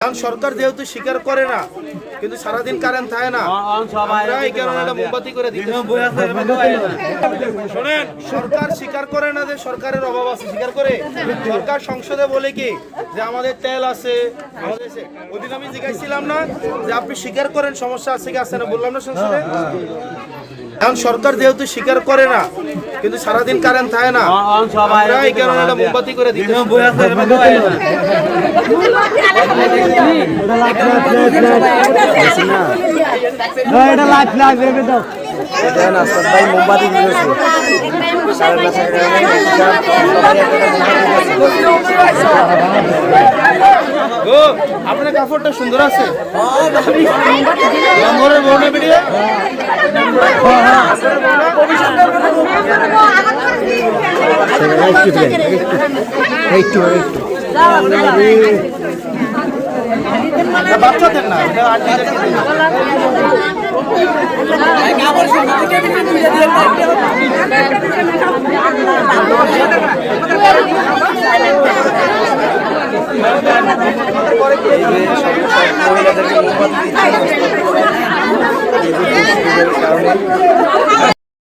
কারণ সরকার যেহেতু স্বীকার করে না, কিন্তু সারাদিন কারেন্ট থাকে না, আমরা এই কারণে এটা মোমবাতি করে দিতে। শোনেন, সরকার স্বীকার করে না যে সরকারের অভাব আছে, স্বীকার করে। সরকার সংসদে বলে কি যে আমাদের তেল আছে, আমাদের ওই দিন আমি জিজ্ঞাসছিলাম না যে আপনি স্বীকার করেন সমস্যা আছে কি আছে না, বললাম না সংসদে। কারণ সরকার যেহেতু স্বীকার করে না, কিন্তু সারাদিন কারেন্ট থাকে না, আমরা এই কারণে এটা মোমবাতি করে দিতে। আপনার কাপড়টা সুন্দর আছে। বাচ্চাদের না,